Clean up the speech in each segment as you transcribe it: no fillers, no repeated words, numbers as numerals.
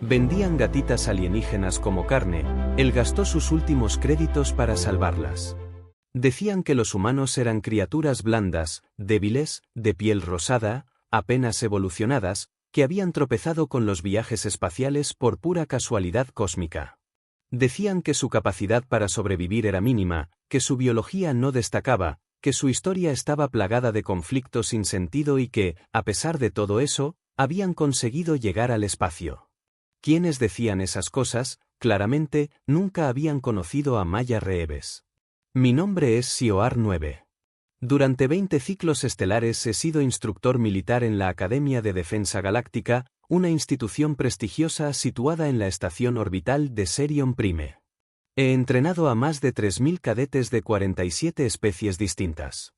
Vendían gatitas alienígenas como carne, él gastó sus últimos créditos para salvarlas. Decían que los humanos eran criaturas blandas, débiles, de piel rosada, apenas evolucionadas, que habían tropezado con los viajes espaciales por pura casualidad cósmica. Decían que su capacidad para sobrevivir era mínima, que su biología no destacaba, que su historia estaba plagada de conflictos sin sentido y que, a pesar de todo eso, habían conseguido llegar al espacio. Quienes decían esas cosas, claramente, nunca habían conocido a Maya Reeves. Mi nombre es Sioar 9. Durante 20 ciclos estelares he sido instructor militar en la Academia de Defensa Galáctica, una institución prestigiosa situada en la estación orbital de Serion Prime. He entrenado a más de 3000 cadetes de 47 especies distintas.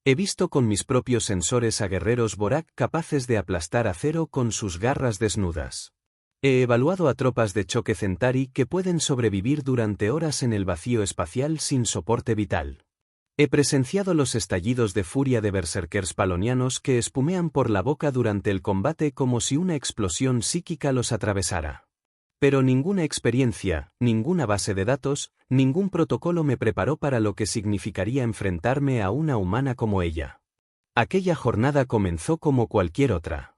He visto con mis propios sensores a guerreros Borak capaces de aplastar acero con sus garras desnudas. He evaluado a tropas de choque Centauri que pueden sobrevivir durante horas en el vacío espacial sin soporte vital. He presenciado los estallidos de furia de berserkers palonianos que espumean por la boca durante el combate como si una explosión psíquica los atravesara. Pero ninguna experiencia, ninguna base de datos, ningún protocolo me preparó para lo que significaría enfrentarme a una humana como ella. Aquella jornada comenzó como cualquier otra.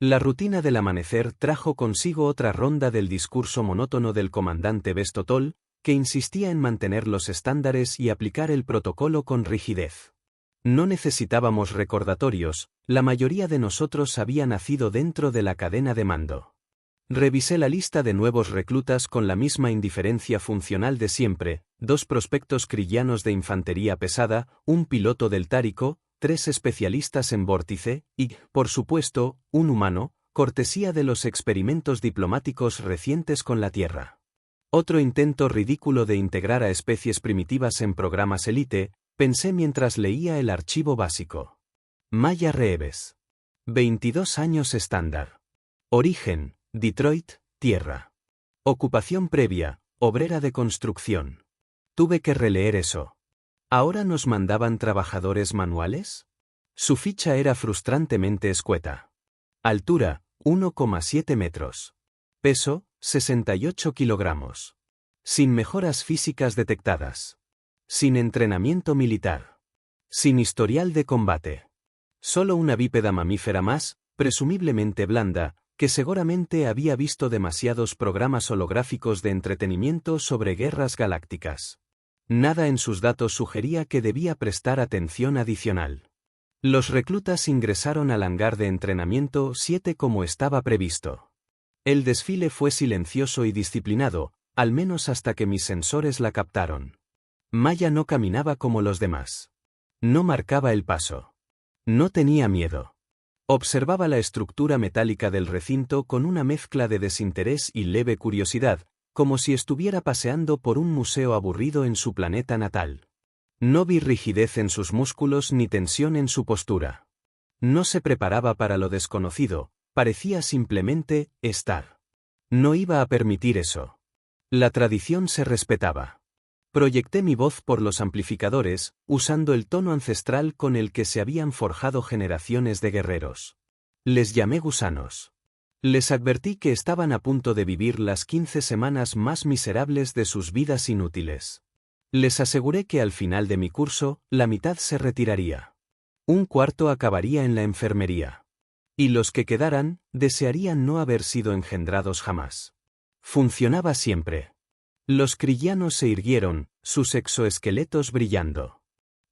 La rutina del amanecer trajo consigo otra ronda del discurso monótono del comandante Bestotol, que insistía en mantener los estándares y aplicar el protocolo con rigidez. No necesitábamos recordatorios, la mayoría de nosotros había nacido dentro de la cadena de mando. Revisé la lista de nuevos reclutas con la misma indiferencia funcional de siempre: 2 prospectos krillanos de infantería pesada, un piloto del Tárico, 3 especialistas en vórtice y, por supuesto, un humano, cortesía de los experimentos diplomáticos recientes con la Tierra. Otro intento ridículo de integrar a especies primitivas en programas élite, pensé mientras leía el archivo básico. Maya Reeves. 22 años estándar. Origen: Detroit, Tierra. Ocupación previa: obrera de construcción. Tuve que releer eso. ¿Ahora nos mandaban trabajadores manuales? Su ficha era frustrantemente escueta. Altura: 1,7 metros. Peso: 68 kilogramos. Sin mejoras físicas detectadas. Sin entrenamiento militar. Sin historial de combate. Solo una bípeda mamífera más, presumiblemente blanda, que seguramente había visto demasiados programas holográficos de entretenimiento sobre guerras galácticas. Nada en sus datos sugería que debía prestar atención adicional. Los reclutas ingresaron al hangar de entrenamiento 7 como estaba previsto. El desfile fue silencioso y disciplinado, al menos hasta que mis sensores la captaron. Maya no caminaba como los demás. No marcaba el paso. No tenía miedo. Observaba la estructura metálica del recinto con una mezcla de desinterés y leve curiosidad, como si estuviera paseando por un museo aburrido en su planeta natal. No vi rigidez en sus músculos ni tensión en su postura. No se preparaba para lo desconocido. Parecía simplemente estar. No iba a permitir eso. La tradición se respetaba. Proyecté mi voz por los amplificadores, usando el tono ancestral con el que se habían forjado generaciones de guerreros. Les llamé gusanos. Les advertí que estaban a punto de vivir las 15 semanas más miserables de sus vidas inútiles. Les aseguré que al final de mi curso, la mitad se retiraría. Un cuarto acabaría en la enfermería. Y los que quedaran, desearían no haber sido engendrados jamás. Funcionaba siempre. Los krillanos se irguieron, sus exoesqueletos brillando.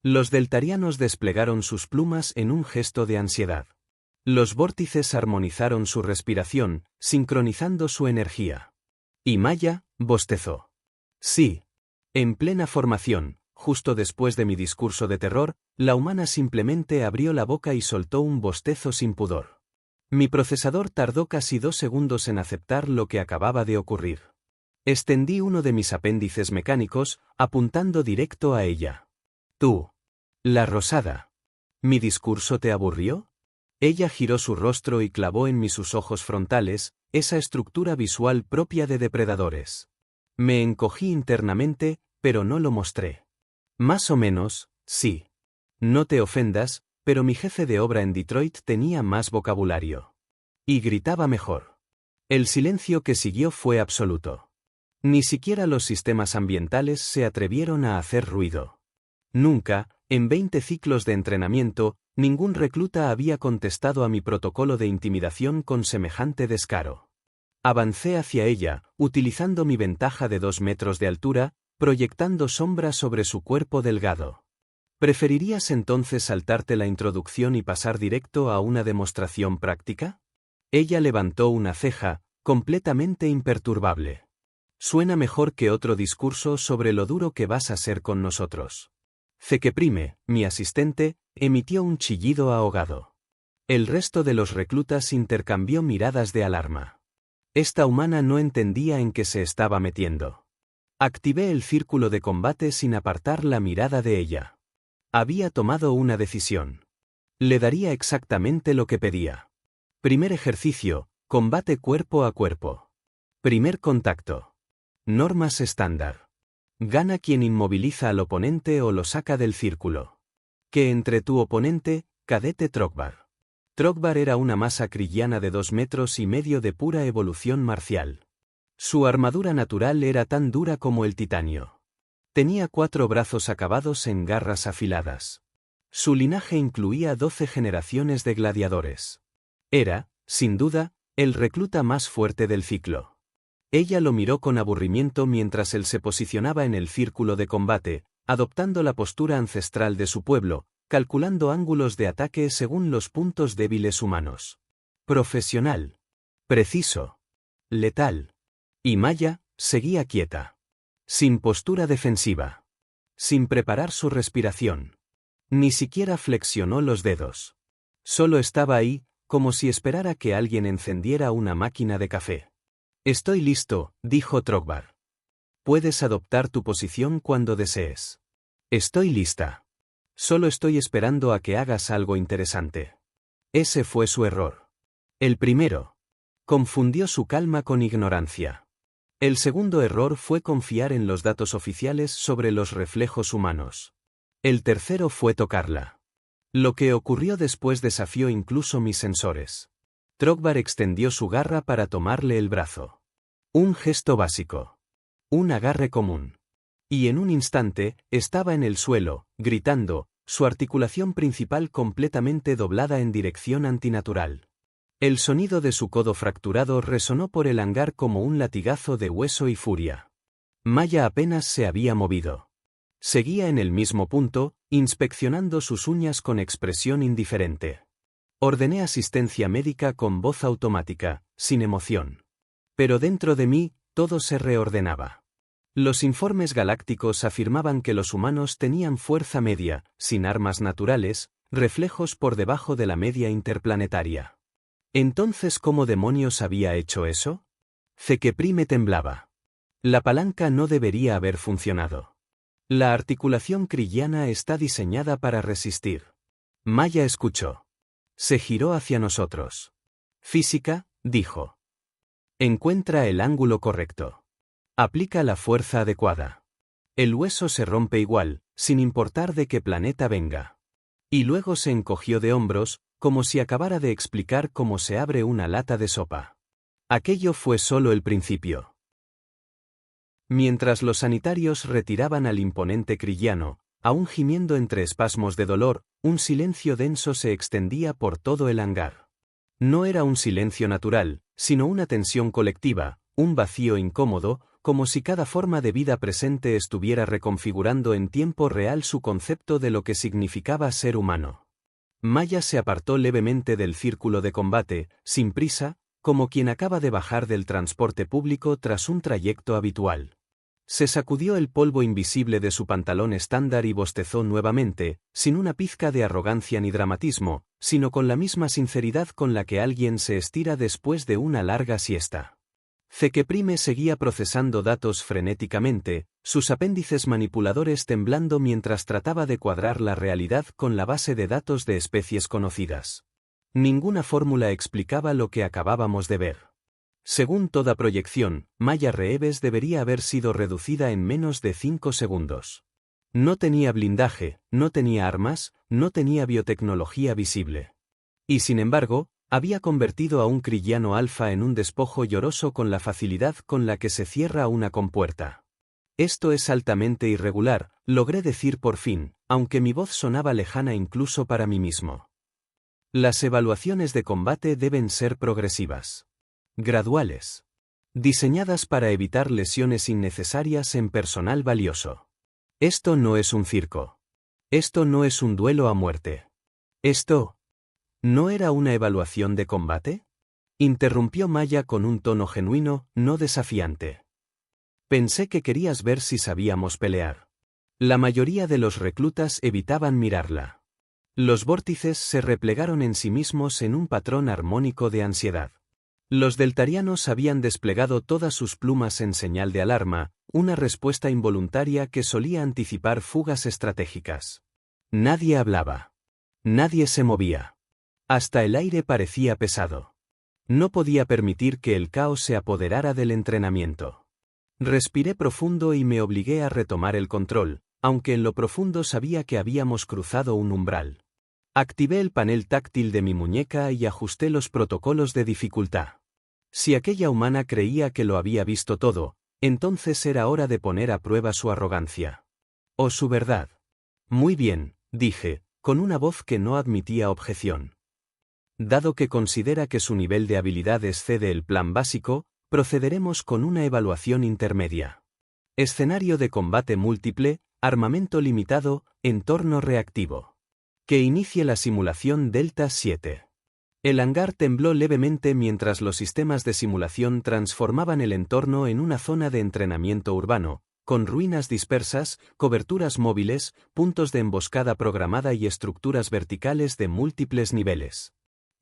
Los deltarianos desplegaron sus plumas en un gesto de ansiedad. Los vórtices armonizaron su respiración, sincronizando su energía. Y Maya bostezó. Sí. En plena formación, justo después de mi discurso de terror, la humana simplemente abrió la boca y soltó un bostezo sin pudor. Mi procesador tardó casi 2 segundos en aceptar lo que acababa de ocurrir. Extendí uno de mis apéndices mecánicos, apuntando directo a ella. Tú. La rosada. ¿Mi discurso te aburrió? Ella giró su rostro y clavó en mí sus ojos frontales, esa estructura visual propia de depredadores. Me encogí internamente, pero no lo mostré. Más o menos, sí. No te ofendas, pero mi jefe de obra en Detroit tenía más vocabulario. Y gritaba mejor. El silencio que siguió fue absoluto. Ni siquiera los sistemas ambientales se atrevieron a hacer ruido. Nunca, en 20 ciclos de entrenamiento, ningún recluta había contestado a mi protocolo de intimidación con semejante descaro. Avancé hacia ella, utilizando mi ventaja de 2 metros de altura, proyectando sombra sobre su cuerpo delgado. ¿Preferirías entonces saltarte la introducción y pasar directo a una demostración práctica? Ella levantó una ceja, completamente imperturbable. Suena mejor que otro discurso sobre lo duro que vas a ser con nosotros. Cekeprime, mi asistente, emitió un chillido ahogado. El resto de los reclutas intercambió miradas de alarma. Esta humana no entendía en qué se estaba metiendo. Activé el círculo de combate sin apartar la mirada de ella. Había tomado una decisión. Le daría exactamente lo que pedía. Primer ejercicio, combate cuerpo a cuerpo. Primer contacto. Normas estándar. Gana quien inmoviliza al oponente o lo saca del círculo. Que entre tu oponente, cadete Trogvar. Trogvar era una masa kriyana de 2 metros y medio de pura evolución marcial. Su armadura natural era tan dura como el titanio. Tenía 4 brazos acabados en garras afiladas. Su linaje incluía 12 generaciones de gladiadores. Era, sin duda, el recluta más fuerte del ciclo. Ella lo miró con aburrimiento mientras él se posicionaba en el círculo de combate, adoptando la postura ancestral de su pueblo, calculando ángulos de ataque según los puntos débiles humanos. Profesional. Preciso. Letal. Y Maya seguía quieta. Sin postura defensiva. Sin preparar su respiración. Ni siquiera flexionó los dedos. Solo estaba ahí, como si esperara que alguien encendiera una máquina de café. Estoy listo, dijo Trogvar. Puedes adoptar tu posición cuando desees. Estoy lista. Solo estoy esperando a que hagas algo interesante. Ese fue su error. El primero. Confundió su calma con ignorancia. El segundo error fue confiar en los datos oficiales sobre los reflejos humanos. El tercero fue tocarla. Lo que ocurrió después desafió incluso mis sensores. Trogvar extendió su garra para tomarle el brazo. Un gesto básico. Un agarre común. Y en un instante, estaba en el suelo, gritando, su articulación principal completamente doblada en dirección antinatural. El sonido de su codo fracturado resonó por el hangar como un latigazo de hueso y furia. Maya apenas se había movido. Seguía en el mismo punto, inspeccionando sus uñas con expresión indiferente. Ordené asistencia médica con voz automática, sin emoción. Pero dentro de mí, todo se reordenaba. Los informes galácticos afirmaban que los humanos tenían fuerza media, sin armas naturales, reflejos por debajo de la media interplanetaria. Entonces, ¿cómo demonios había hecho eso? Cekeprime temblaba. La palanca no debería haber funcionado. La articulación kriyana está diseñada para resistir. Maya escuchó. Se giró hacia nosotros. Física, dijo. Encuentra el ángulo correcto. Aplica la fuerza adecuada. El hueso se rompe igual, sin importar de qué planeta venga. Y luego se encogió de hombros, como si acabara de explicar cómo se abre una lata de sopa. Aquello fue solo el principio. Mientras los sanitarios retiraban al imponente kriyano, aún gimiendo entre espasmos de dolor, un silencio denso se extendía por todo el hangar. No era un silencio natural, sino una tensión colectiva, un vacío incómodo, como si cada forma de vida presente estuviera reconfigurando en tiempo real su concepto de lo que significaba ser humano. Maya se apartó levemente del círculo de combate, sin prisa, como quien acaba de bajar del transporte público tras un trayecto habitual. Se sacudió el polvo invisible de su pantalón estándar y bostezó nuevamente, sin una pizca de arrogancia ni dramatismo, sino con la misma sinceridad con la que alguien se estira después de una larga siesta. Cekeprime seguía procesando datos frenéticamente, sus apéndices manipuladores temblando mientras trataba de cuadrar la realidad con la base de datos de especies conocidas. Ninguna fórmula explicaba lo que acabábamos de ver. Según toda proyección, Maya Reeves debería haber sido reducida en menos de 5 segundos. No tenía blindaje, no tenía armas, no tenía biotecnología visible. Y sin embargo, Había convertido a un Crilliano Alfa en un despojo lloroso con la facilidad con la que se cierra una compuerta. Esto es altamente irregular, logré decir por fin, aunque mi voz sonaba lejana incluso para mí mismo. Las evaluaciones de combate deben ser progresivas. Graduales. Diseñadas para evitar lesiones innecesarias en personal valioso. Esto no es un circo. Esto no es un duelo a muerte. Esto... ¿no era una evaluación de combate? Interrumpió Maya con un tono genuino, no desafiante. Pensé que querías ver si sabíamos pelear. La mayoría de los reclutas evitaban mirarla. Los vórtices se replegaron en sí mismos en un patrón armónico de ansiedad. Los deltarianos habían desplegado todas sus plumas en señal de alarma, una respuesta involuntaria que solía anticipar fugas estratégicas. Nadie hablaba. Nadie se movía. Hasta el aire parecía pesado. No podía permitir que el caos se apoderara del entrenamiento. Respiré profundo y me obligué a retomar el control, aunque en lo profundo sabía que habíamos cruzado un umbral. Activé el panel táctil de mi muñeca y ajusté los protocolos de dificultad. Si aquella humana creía que lo había visto todo, entonces era hora de poner a prueba su arrogancia. O su verdad. Muy bien, dije, con una voz que no admitía objeción. Dado que considera que su nivel de habilidad excede el plan básico, procederemos con una evaluación intermedia. Escenario de combate múltiple, armamento limitado, entorno reactivo. Que inicie la simulación Delta 7. El hangar tembló levemente mientras los sistemas de simulación transformaban el entorno en una zona de entrenamiento urbano, con ruinas dispersas, coberturas móviles, puntos de emboscada programada y estructuras verticales de múltiples niveles.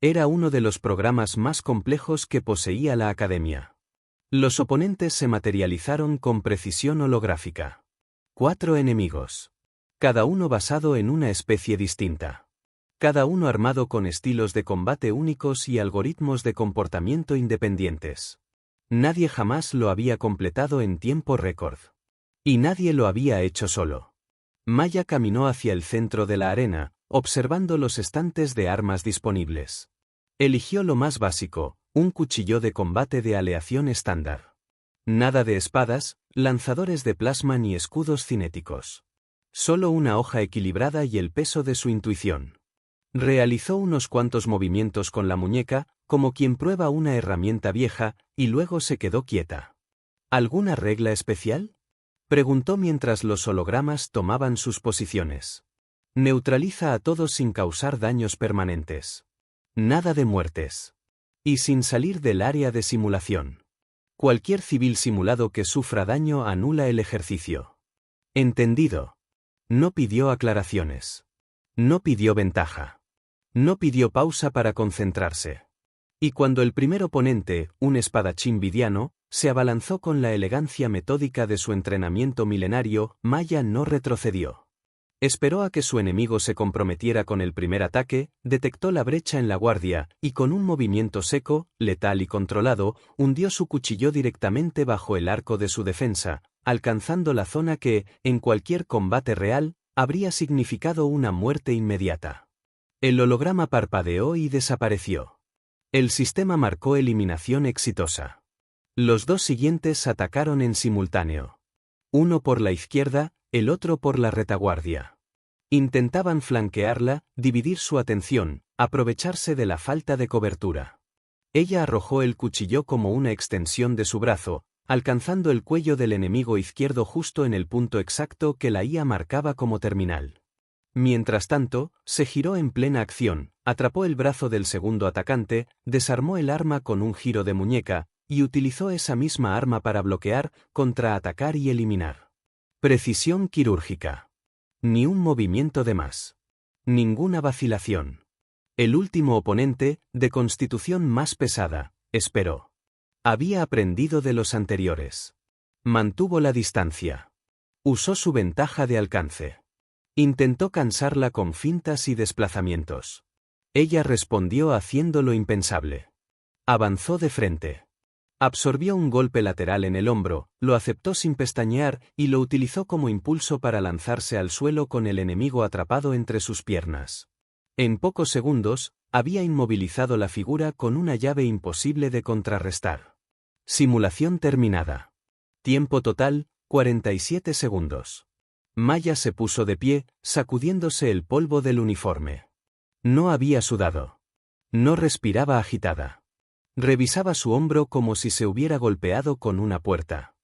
Era uno de los programas más complejos que poseía la Academia. Los oponentes se materializaron con precisión holográfica. 4 enemigos. Cada uno basado en una especie distinta. Cada uno armado con estilos de combate únicos y algoritmos de comportamiento independientes. Nadie jamás lo había completado en tiempo récord. Y nadie lo había hecho solo. Maya caminó hacia el centro de la arena, observando los estantes de armas disponibles. Eligió lo más básico, un cuchillo de combate de aleación estándar. Nada de espadas, lanzadores de plasma ni escudos cinéticos. Solo una hoja equilibrada y el peso de su intuición. Realizó unos cuantos movimientos con la muñeca, como quien prueba una herramienta vieja, y luego se quedó quieta. ¿Alguna regla especial?, preguntó mientras los hologramas tomaban sus posiciones. Neutraliza a todos sin causar daños permanentes. Nada de muertes. Y sin salir del área de simulación. Cualquier civil simulado que sufra daño anula el ejercicio. Entendido. No pidió aclaraciones. No pidió ventaja. No pidió pausa para concentrarse. Y cuando el primer oponente, un espadachín vidiano, se abalanzó con la elegancia metódica de su entrenamiento milenario, Maya no retrocedió. Esperó a que su enemigo se comprometiera con el primer ataque, detectó la brecha en la guardia, y con un movimiento seco, letal y controlado, hundió su cuchillo directamente bajo el arco de su defensa, alcanzando la zona que, en cualquier combate real, habría significado una muerte inmediata. El holograma parpadeó y desapareció. El sistema marcó eliminación exitosa. Los dos siguientes atacaron en simultáneo. Uno por la izquierda, el otro por la retaguardia. Intentaban flanquearla, dividir su atención, aprovecharse de la falta de cobertura. Ella arrojó el cuchillo como una extensión de su brazo, alcanzando el cuello del enemigo izquierdo justo en el punto exacto que la IA marcaba como terminal. Mientras tanto, se giró en plena acción, atrapó el brazo del segundo atacante, desarmó el arma con un giro de muñeca, y utilizó esa misma arma para bloquear, contraatacar y eliminar. Precisión quirúrgica. Ni un movimiento de más. Ninguna vacilación. El último oponente, de constitución más pesada, esperó. Había aprendido de los anteriores. Mantuvo la distancia. Usó su ventaja de alcance. Intentó cansarla con fintas y desplazamientos. Ella respondió haciendo lo impensable. Avanzó de frente. Absorbió un golpe lateral en el hombro, lo aceptó sin pestañear y lo utilizó como impulso para lanzarse al suelo con el enemigo atrapado entre sus piernas. En pocos segundos, había inmovilizado la figura con una llave imposible de contrarrestar. Simulación terminada. Tiempo total, 47 segundos. Maya se puso de pie, sacudiéndose el polvo del uniforme. No había sudado. No respiraba agitada. Revisaba su hombro como si se hubiera golpeado con una puerta.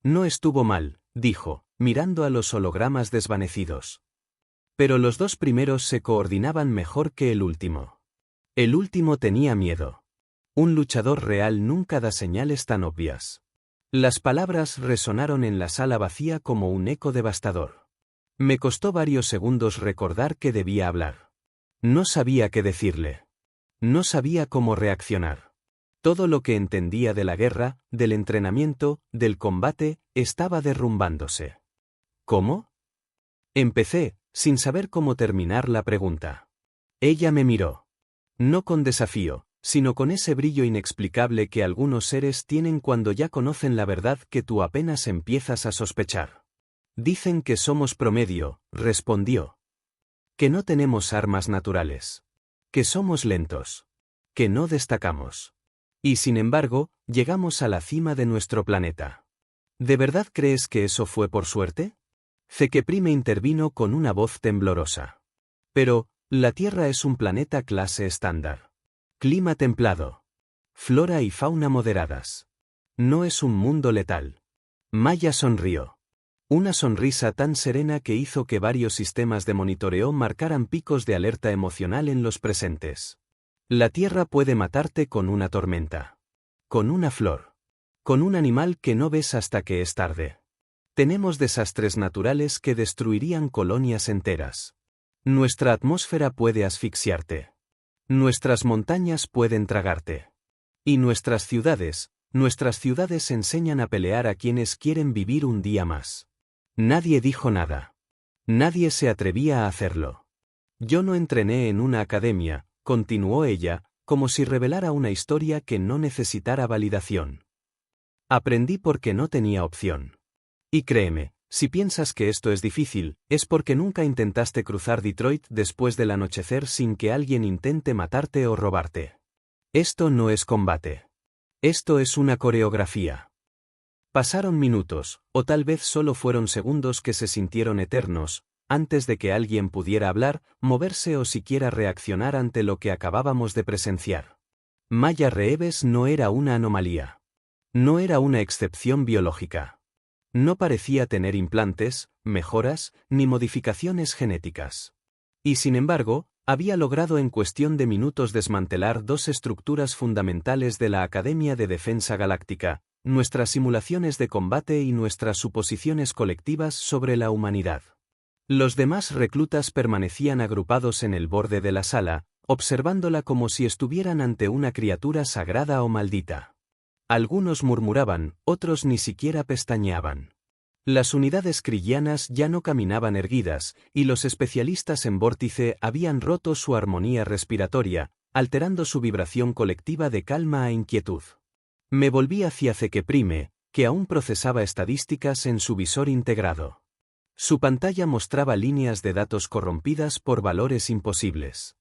No estuvo mal, dijo, mirando a los hologramas desvanecidos. Pero los dos primeros se coordinaban mejor que el último. El último tenía miedo. Un luchador real nunca da señales tan obvias. Las palabras resonaron en la sala vacía como un eco devastador. Me costó varios segundos recordar que debía hablar. No sabía qué decirle. No sabía cómo reaccionar. Todo lo que entendía de la guerra, del entrenamiento, del combate, estaba derrumbándose. ¿Cómo? Empecé, sin saber cómo terminar la pregunta. Ella me miró. No con desafío, sino con ese brillo inexplicable que algunos seres tienen cuando ya conocen la verdad que tú apenas empiezas a sospechar. Dicen que somos promedio, respondió. Que no tenemos armas naturales. Que somos lentos. Que no destacamos. Y sin embargo, llegamos a la cima de nuestro planeta. ¿De verdad crees que eso fue por suerte? Zekeprime intervino con una voz temblorosa. Pero, la Tierra es un planeta clase estándar. Clima templado. Flora y fauna moderadas. No es un mundo letal. Maya sonrió. Una sonrisa tan serena que hizo que varios sistemas de monitoreo marcaran picos de alerta emocional en los presentes. La Tierra puede matarte con una tormenta. Con una flor. Con un animal que no ves hasta que es tarde. Tenemos desastres naturales que destruirían colonias enteras. Nuestra atmósfera puede asfixiarte. Nuestras montañas pueden tragarte. Y nuestras ciudades enseñan a pelear a quienes quieren vivir un día más. Nadie dijo nada. Nadie se atrevía a hacerlo. Yo no entrené en una academia, continuó ella, como si revelara una historia que no necesitara validación. Aprendí porque no tenía opción. Y créeme, si piensas que esto es difícil, es porque nunca intentaste cruzar Detroit después del anochecer sin que alguien intente matarte o robarte. Esto no es combate. Esto es una coreografía. Pasaron minutos, o tal vez solo fueron segundos que se sintieron eternos, antes de que alguien pudiera hablar, moverse o siquiera reaccionar ante lo que acabábamos de presenciar. Maya Reeves no era una anomalía. No era una excepción biológica. No parecía tener implantes, mejoras, ni modificaciones genéticas. Y sin embargo, había logrado en cuestión de minutos desmantelar dos estructuras fundamentales de la Academia de Defensa Galáctica, nuestras simulaciones de combate y nuestras suposiciones colectivas sobre la humanidad. Los demás reclutas permanecían agrupados en el borde de la sala, observándola como si estuvieran ante una criatura sagrada o maldita. Algunos murmuraban, otros ni siquiera pestañeaban. Las unidades crillianas ya no caminaban erguidas, y los especialistas en vórtice habían roto su armonía respiratoria, alterando su vibración colectiva de calma a inquietud. Me volví hacia Zekeprime, que aún procesaba estadísticas en su visor integrado. Su pantalla mostraba líneas de datos corrompidas por valores imposibles.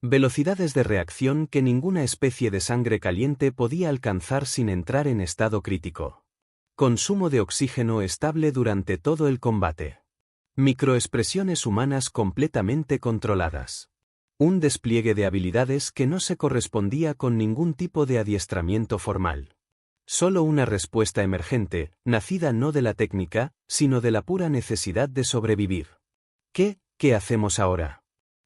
Velocidades de reacción que ninguna especie de sangre caliente podía alcanzar sin entrar en estado crítico. Consumo de oxígeno estable durante todo el combate. Microexpresiones humanas completamente controladas. Un despliegue de habilidades que no se correspondía con ningún tipo de adiestramiento formal. Solo una respuesta emergente, nacida no de la técnica, sino de la pura necesidad de sobrevivir. ¿Qué hacemos ahora?,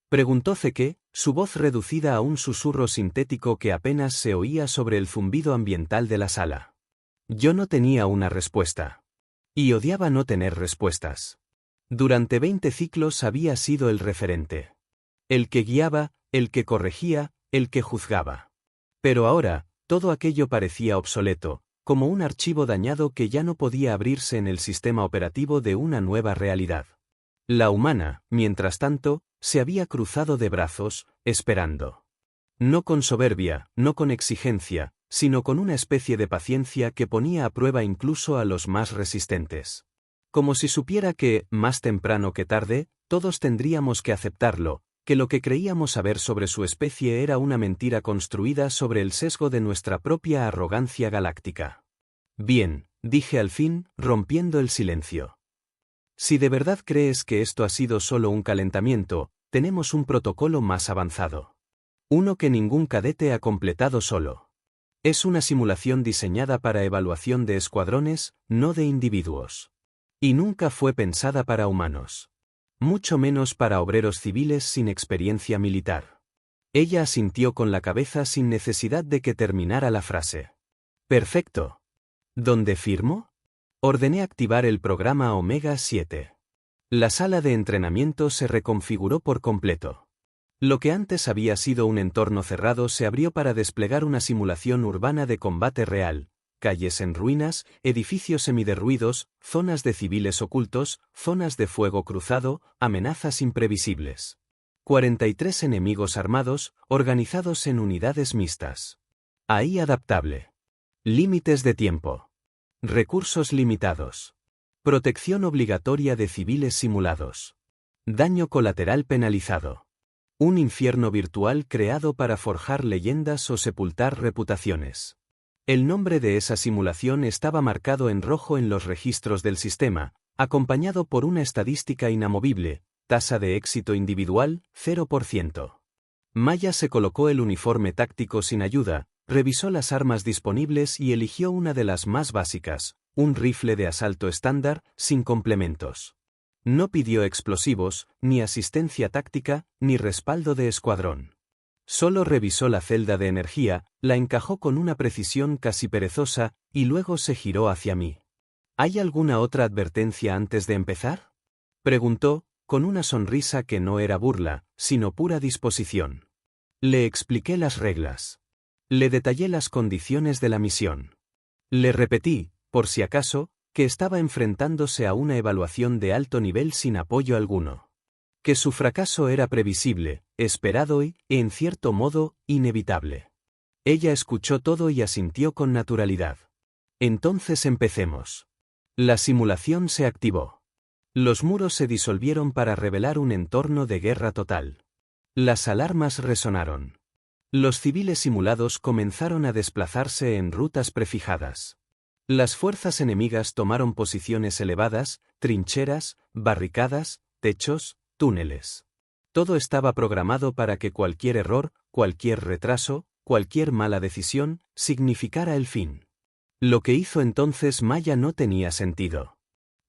preguntó Zeke, su voz reducida a un susurro sintético que apenas se oía sobre el zumbido ambiental de la sala. Yo no tenía una respuesta. Y odiaba no tener respuestas. Durante 20 ciclos había sido el referente. El que guiaba, el que corregía, el que juzgaba. Pero ahora, todo aquello parecía obsoleto, como un archivo dañado que ya no podía abrirse en el sistema operativo de una nueva realidad. La humana, mientras tanto, se había cruzado de brazos, esperando. No con soberbia, no con exigencia, sino con una especie de paciencia que ponía a prueba incluso a los más resistentes. Como si supiera que, más temprano que tarde, todos tendríamos que aceptarlo, que lo que creíamos saber sobre su especie era una mentira construida sobre el sesgo de nuestra propia arrogancia galáctica. Bien, dije al fin, rompiendo el silencio. Si de verdad crees que esto ha sido solo un calentamiento, tenemos un protocolo más avanzado. Uno que ningún cadete ha completado solo. Es una simulación diseñada para evaluación de escuadrones, no de individuos. Y nunca fue pensada para humanos. Mucho menos para obreros civiles sin experiencia militar. Ella asintió con la cabeza sin necesidad de que terminara la frase. Perfecto. ¿Dónde firmo? Ordené activar el programa Omega 7. La sala de entrenamiento se reconfiguró por completo. Lo que antes había sido un entorno cerrado se abrió para desplegar una simulación urbana de combate real. Calles en ruinas, edificios semiderruidos, zonas de civiles ocultos, zonas de fuego cruzado, amenazas imprevisibles. 43 enemigos armados, organizados en unidades mixtas. Ahí adaptable. Límites de tiempo. Recursos limitados. Protección obligatoria de civiles simulados. Daño colateral penalizado. Un infierno virtual creado para forjar leyendas o sepultar reputaciones. El nombre de esa simulación estaba marcado en rojo en los registros del sistema, acompañado por una estadística inamovible, tasa de éxito individual, 0%. Maya se colocó el uniforme táctico sin ayuda, revisó las armas disponibles y eligió una de las más básicas, un rifle de asalto estándar, sin complementos. No pidió explosivos, ni asistencia táctica, ni respaldo de escuadrón. Solo revisó la celda de energía, la encajó con una precisión casi perezosa, y luego se giró hacia mí. ¿Hay alguna otra advertencia antes de empezar? Preguntó, con una sonrisa que no era burla, sino pura disposición. Le expliqué las reglas. Le detallé las condiciones de la misión. Le repetí, por si acaso, que estaba enfrentándose a una evaluación de alto nivel sin apoyo alguno. Que su fracaso era previsible, esperado y, en cierto modo, inevitable. Ella escuchó todo y asintió con naturalidad. Entonces empecemos. La simulación se activó. Los muros se disolvieron para revelar un entorno de guerra total. Las alarmas resonaron. Los civiles simulados comenzaron a desplazarse en rutas prefijadas. Las fuerzas enemigas tomaron posiciones elevadas, trincheras, barricadas, techos, túneles. Todo estaba programado para que cualquier error, cualquier retraso, cualquier mala decisión, significara el fin. Lo que hizo entonces Maya no tenía sentido.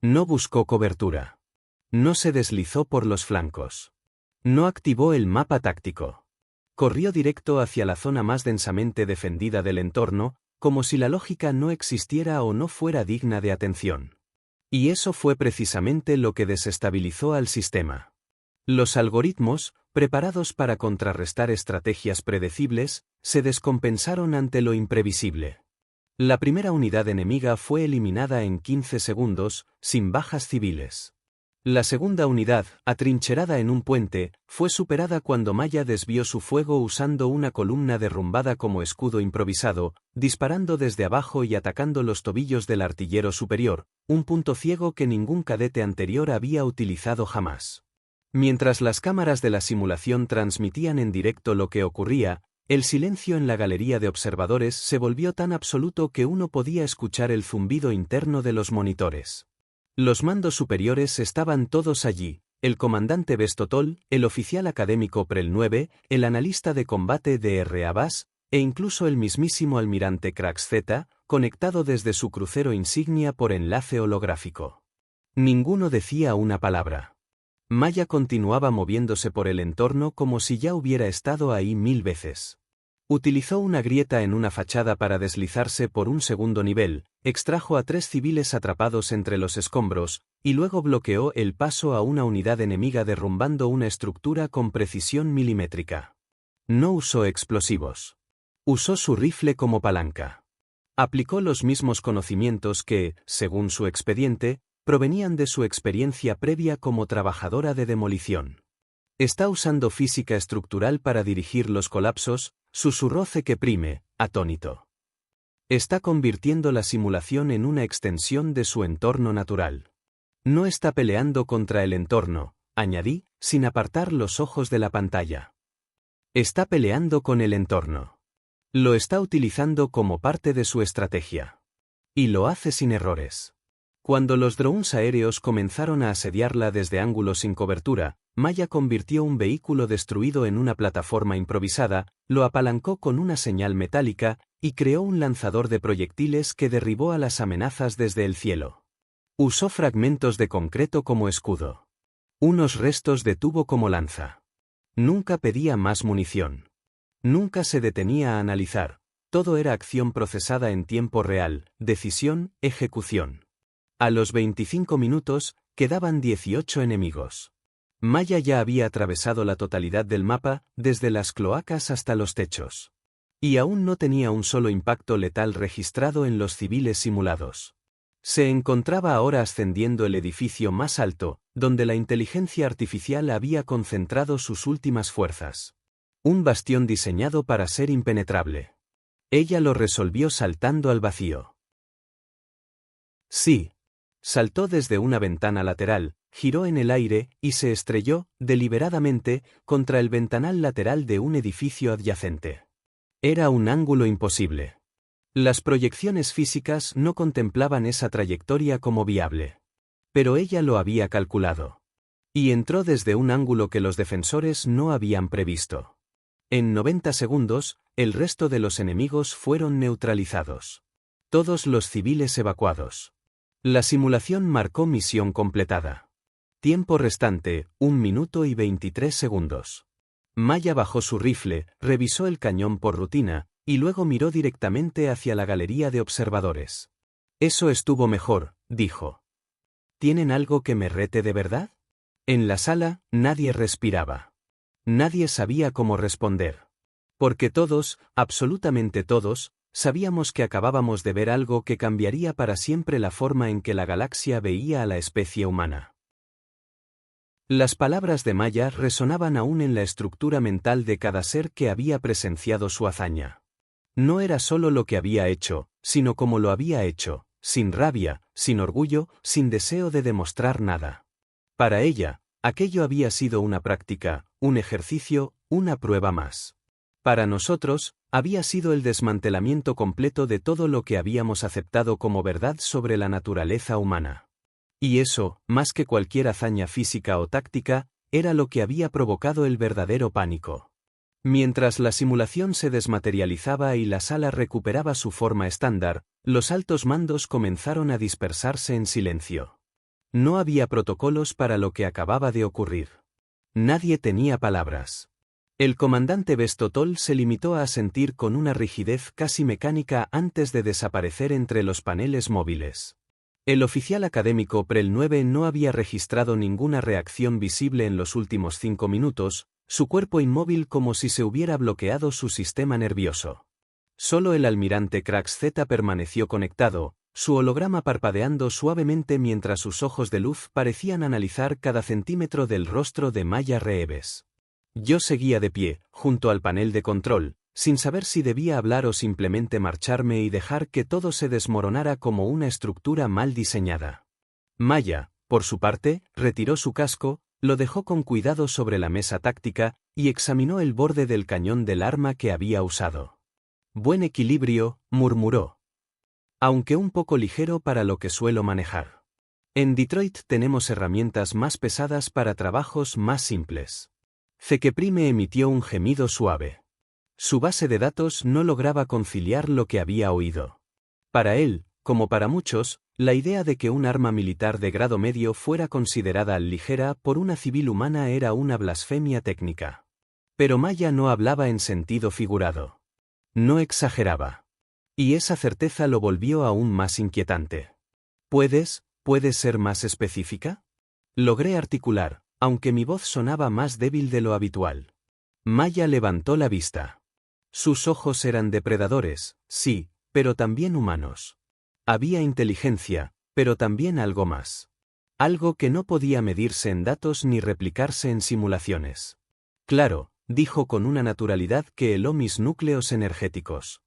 No buscó cobertura. No se deslizó por los flancos. No activó el mapa táctico. Corrió directo hacia la zona más densamente defendida del entorno, como si la lógica no existiera o no fuera digna de atención. Y eso fue precisamente lo que desestabilizó al sistema. Los algoritmos, preparados para contrarrestar estrategias predecibles, se descompensaron ante lo imprevisible. La primera unidad enemiga fue eliminada en 15 segundos, sin bajas civiles. La segunda unidad, atrincherada en un puente, fue superada cuando Maya desvió su fuego usando una columna derrumbada como escudo improvisado, disparando desde abajo y atacando los tobillos del artillero superior, un punto ciego que ningún cadete anterior había utilizado jamás. Mientras las cámaras de la simulación transmitían en directo lo que ocurría, el silencio en la galería de observadores se volvió tan absoluto que uno podía escuchar el zumbido interno de los monitores. Los mandos superiores estaban todos allí, el comandante Bestotol, el oficial académico Prel 9, el analista de combate Dr. Abbas, e incluso el mismísimo almirante Krax Z, conectado desde su crucero insignia por enlace holográfico. Ninguno decía una palabra. Maya continuaba moviéndose por el entorno como si ya hubiera estado ahí 1000 veces. Utilizó una grieta en una fachada para deslizarse por un segundo nivel, extrajo a 3 civiles atrapados entre los escombros, y luego bloqueó el paso a una unidad enemiga derrumbando una estructura con precisión milimétrica. No usó explosivos. Usó su rifle como palanca. Aplicó los mismos conocimientos que, según su expediente, provenían de su experiencia previa como trabajadora de demolición. Está usando física estructural para dirigir los colapsos, susurró que prime, atónito. Está convirtiendo la simulación en una extensión de su entorno natural. No está peleando contra el entorno, añadí, sin apartar los ojos de la pantalla. Está peleando con el entorno. Lo está utilizando como parte de su estrategia. Y lo hace sin errores. Cuando los drones aéreos comenzaron a asediarla desde ángulos sin cobertura, Maya convirtió un vehículo destruido en una plataforma improvisada, lo apalancó con una señal metálica y creó un lanzador de proyectiles que derribó a las amenazas desde el cielo. Usó fragmentos de concreto como escudo. Unos restos de tubo como lanza. Nunca pedía más munición. Nunca se detenía a analizar. Todo era acción procesada en tiempo real, decisión, ejecución. A los 25 minutos, quedaban 18 enemigos. Maya ya había atravesado la totalidad del mapa, desde las cloacas hasta los techos. Y aún no tenía un solo impacto letal registrado en los civiles simulados. Se encontraba ahora ascendiendo el edificio más alto, donde la inteligencia artificial había concentrado sus últimas fuerzas. Un bastión diseñado para ser impenetrable. Ella lo resolvió saltando al vacío. Sí. Saltó desde una ventana lateral, giró en el aire y se estrelló, deliberadamente, contra el ventanal lateral de un edificio adyacente. Era un ángulo imposible. Las proyecciones físicas no contemplaban esa trayectoria como viable. Pero ella lo había calculado. Y entró desde un ángulo que los defensores no habían previsto. En 90 segundos, el resto de los enemigos fueron neutralizados. Todos los civiles evacuados. La simulación marcó misión completada. Tiempo restante, 1 minuto y 23 segundos. Maya bajó su rifle, revisó el cañón por rutina, y luego miró directamente hacia la galería de observadores. Eso estuvo mejor, dijo. ¿Tienen algo que me rete de verdad? En la sala, nadie respiraba. Nadie sabía cómo responder. Porque todos, absolutamente todos, sabíamos que acabábamos de ver algo que cambiaría para siempre la forma en que la galaxia veía a la especie humana. Las palabras de Maya resonaban aún en la estructura mental de cada ser que había presenciado su hazaña. No era solo lo que había hecho, sino cómo lo había hecho, sin rabia, sin orgullo, sin deseo de demostrar nada. Para ella, aquello había sido una práctica, un ejercicio, una prueba más. Para nosotros, había sido el desmantelamiento completo de todo lo que habíamos aceptado como verdad sobre la naturaleza humana. Y eso, más que cualquier hazaña física o táctica, era lo que había provocado el verdadero pánico. Mientras la simulación se desmaterializaba y la sala recuperaba su forma estándar, los altos mandos comenzaron a dispersarse en silencio. No había protocolos para lo que acababa de ocurrir. Nadie tenía palabras. El comandante Bestotol se limitó a asentir con una rigidez casi mecánica antes de desaparecer entre los paneles móviles. El oficial académico Prel 9 no había registrado ninguna reacción visible en los últimos 5 minutos, su cuerpo inmóvil como si se hubiera bloqueado su sistema nervioso. Solo el almirante Krax Z permaneció conectado, su holograma parpadeando suavemente mientras sus ojos de luz parecían analizar cada centímetro del rostro de Maya Reeves. Yo seguía de pie, junto al panel de control, sin saber si debía hablar o simplemente marcharme y dejar que todo se desmoronara como una estructura mal diseñada. Maya, por su parte, retiró su casco, lo dejó con cuidado sobre la mesa táctica y examinó el borde del cañón del arma que había usado. Buen equilibrio, murmuró. Aunque un poco ligero para lo que suelo manejar. En Detroit tenemos herramientas más pesadas para trabajos más simples. Zekeprime emitió un gemido suave. Su base de datos no lograba conciliar lo que había oído. Para él, como para muchos, la idea de que un arma militar de grado medio fuera considerada ligera por una civil humana era una blasfemia técnica. Pero Maya no hablaba en sentido figurado. No exageraba. Y esa certeza lo volvió aún más inquietante. ¿Puedes ser más específica? Logré articular, aunque mi voz sonaba más débil de lo habitual. Maya levantó la vista. Sus ojos eran depredadores, sí, pero también humanos. Había inteligencia, pero también algo más. Algo que no podía medirse en datos ni replicarse en simulaciones. Claro, dijo con una naturalidad que heló mis núcleos energéticos.